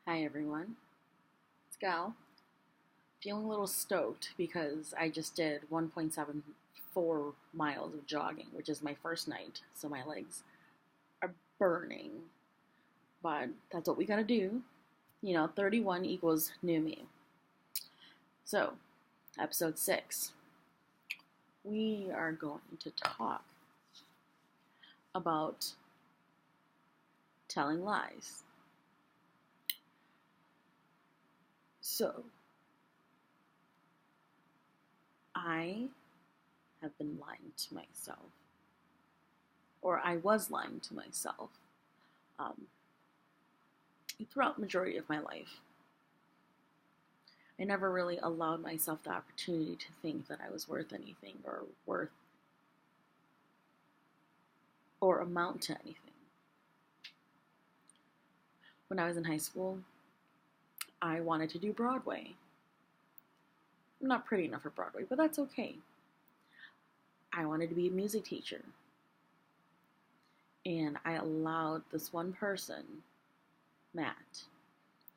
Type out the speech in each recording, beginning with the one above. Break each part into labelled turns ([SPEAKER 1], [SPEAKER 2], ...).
[SPEAKER 1] Hi everyone, it's Gal. Feeling a little stoked because I just did 1.74 miles of jogging, which is my first night, so my legs are burning. But that's what we gotta do. 31 equals new me. So, episode 6, we are going to talk about telling lies. So, I have been lying to myself, or I was lying to myself um, throughout the majority of my life. I never really allowed myself the opportunity to think that I was worth anything or amount to anything. When I was in high school, I wanted to do Broadway. I'm not pretty enough for Broadway, but that's okay. I wanted to be a music teacher. And I allowed this one person, Matt,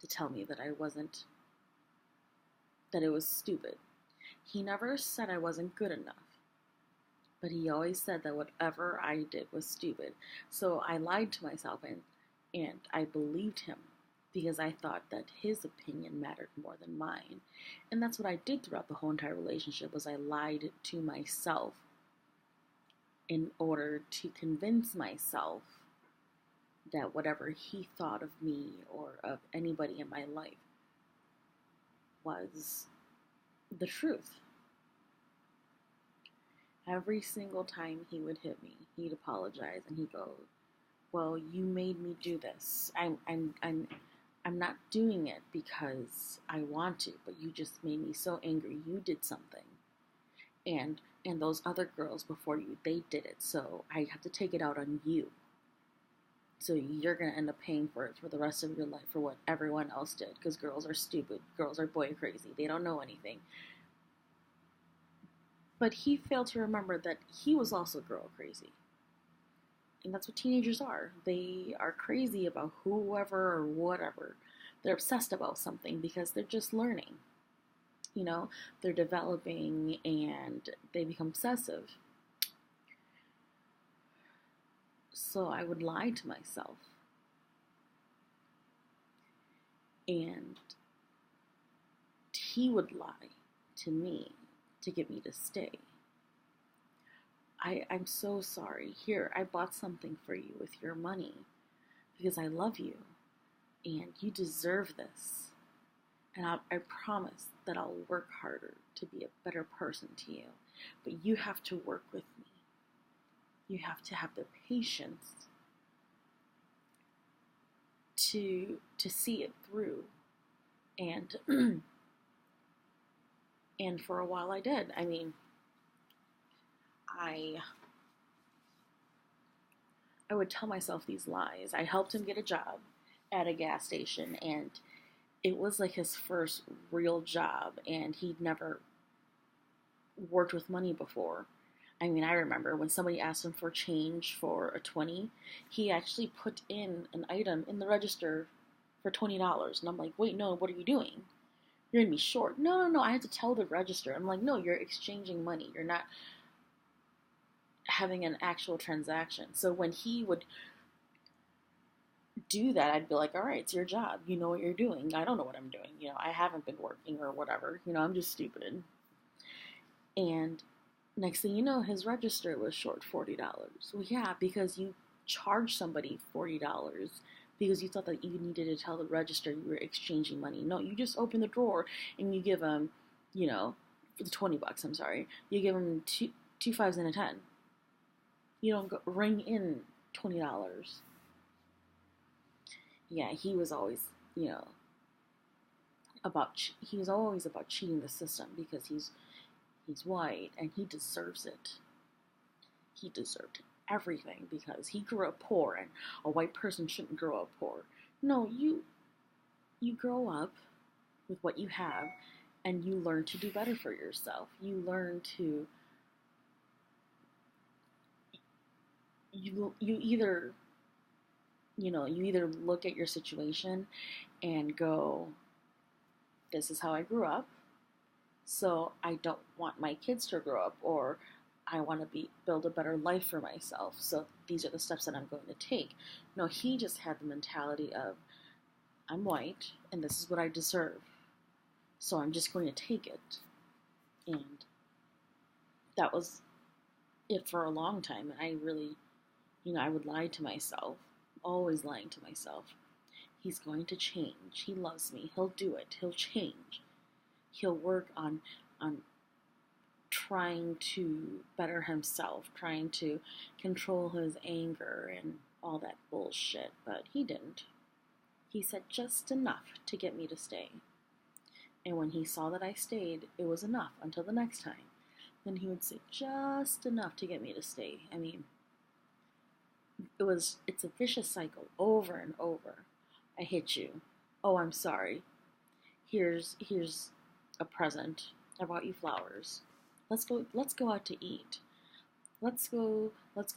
[SPEAKER 1] to tell me that that it was stupid. He never said I wasn't good enough, but he always said that whatever I did was stupid. So I lied to myself and I believed him because I thought that his opinion mattered more than mine. And that's what I did throughout the whole entire relationship was I lied to myself in order to convince myself that whatever he thought of me or of anybody in my life was the truth. Every single time he would hit me, he'd apologize and he'd go, "Well, you made me do this. I'm not doing it because I want to, but you just made me so angry. You did something, and those other girls before you, they did it. So I have to take it out on you. So you're gonna end up paying for it for the rest of your life for what everyone else did. Because girls are stupid. Girls are boy crazy. They don't know anything." But he failed to remember that he was also girl crazy. And that's what teenagers are. They are crazy about whoever or whatever. They're obsessed about something because they're just learning. They're developing and they become obsessive. So I would lie to myself. And he would lie to me to get me to stay. I'm so sorry. Here, I bought something for you with your money because I love you and you deserve this. And I promise that I'll work harder to be a better person to you. But you have to work with me. You have to have the patience to see it through. And and for a while I did. I would tell myself these lies. I helped him get a job at a gas station, and it was like his first real job, and he'd never worked with money before. I remember when somebody asked him for change for a 20, he actually put in an item in the register for $20. And I'm like, "Wait, no, what are you doing? You're gonna be short." "No, no, no, I had to tell the register." I'm like, "No, you're exchanging money. You're not having an actual transaction." So when he would do that, I'd be like, "All right, it's your job. You know what you're doing. I don't know what I'm doing. I haven't been working or whatever. I'm just stupid." And next thing you know, his register was short $40. Well, yeah, because you charged somebody $40 because you thought that you needed to tell the register you were exchanging money. No, you just open the drawer and you give them, for the $20, I'm sorry, you give them two fives and a 10. You don't ring in $20. Yeah, he was always, he was always about cheating the system because he's white and he deserves it. He deserved everything because he grew up poor and a white person shouldn't grow up poor. No, you grow up with what you have and you learn to do better for yourself. You learn to you either you either look at your situation and go, this is how I grew up, so I don't want my kids to grow up, or I want to build a better life for myself, so these are the steps that I'm going to take. No, he just had the mentality of, I'm white and this is what I deserve, so I'm just going to take it. And that was it for a long time. And I really, I would lie to myself, always lying to myself. He's going to change. He loves me. He'll do it. He'll change. He'll work on trying to better himself, trying to control his anger and all that bullshit. But he didn't. He said just enough to get me to stay. And when he saw that I stayed, it was enough until the next time. Then he would say just enough to get me to stay. I mean, it's a vicious cycle over and over. I hit you. Oh, I'm sorry. Here's a present. I bought you flowers. Let's go out to eat. Let's go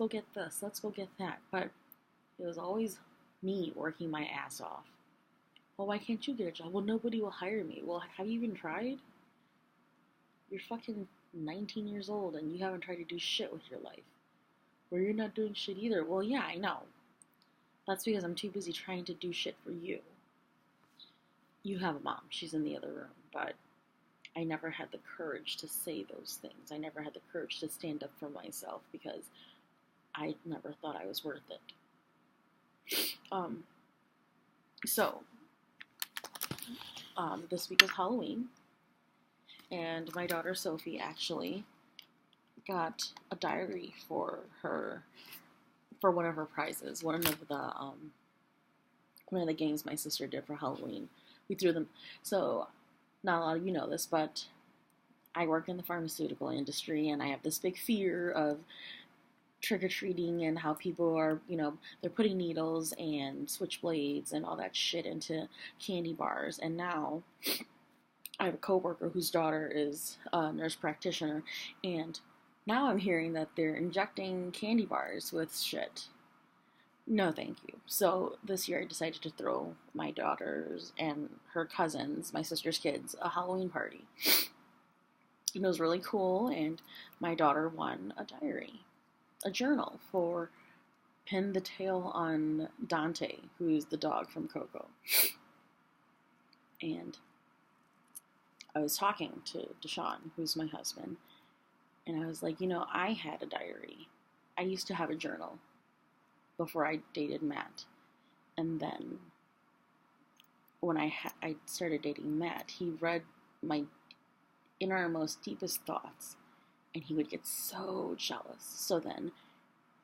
[SPEAKER 1] get this. Let's go get that. But it was always me working my ass off. Well, why can't you get a job? Well, nobody will hire me. Well, have you even tried? You're fucking 19 years old and you haven't tried to do shit with your life. Or you're not doing shit either. Well, yeah, I know. That's because I'm too busy trying to do shit for you. You have a mom. She's in the other room. But I never had the courage to say those things. I never had the courage to stand up for myself because I never thought I was worth it. So, this week is Halloween. And my daughter Sophie actually got a diary for one of her prizes. One of the games my sister did for Halloween. We threw them. So, not a lot of you know this, but I work in the pharmaceutical industry, and I have this big fear of trick-or-treating and how people are, they're putting needles and switchblades and all that shit into candy bars. And now I have a coworker whose daughter is a nurse practitioner, and now I'm hearing that they're injecting candy bars with shit. No, thank you. So this year I decided to throw my daughters and her cousins, my sister's kids, a Halloween party. It was really cool, and my daughter won a diary, a journal for Pin the Tail on Dante, who's the dog from Coco. And I was talking to Deshaun, who's my husband, and I was like, I had a diary. I used to have a journal before I dated Matt. And then when I started dating Matt, he read my innermost, deepest thoughts, and he would get so jealous. So then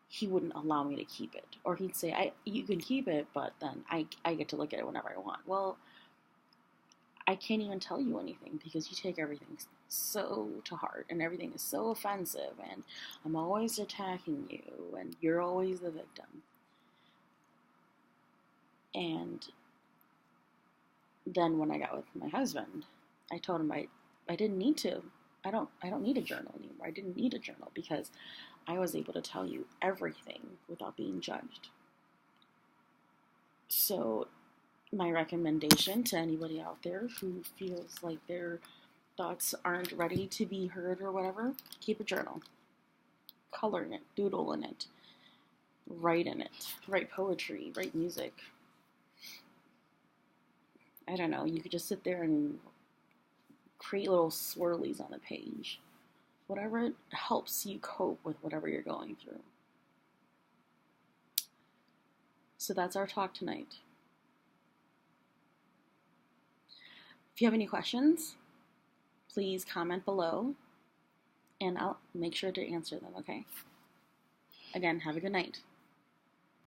[SPEAKER 1] he wouldn't allow me to keep it. Or he'd say, you can keep it, but then I get to look at it whenever I want. Well, I can't even tell you anything because you take everything so to heart, and everything is so offensive, and I'm always attacking you, and you're always the victim. And then when I got with my husband, I told him I didn't need to. I don't need a journal anymore. I didn't need a journal because I was able to tell you everything without being judged. So my recommendation to anybody out there who feels like their thoughts aren't ready to be heard or whatever, keep a journal. Color in it, doodle in it, write in it, write poetry, write music. I don't know, you could just sit there and create little swirlies on the page. Whatever helps you cope with whatever you're going through. So that's our talk tonight. If you have any questions, please comment below, and I'll make sure to answer them, okay? Again, have a good night.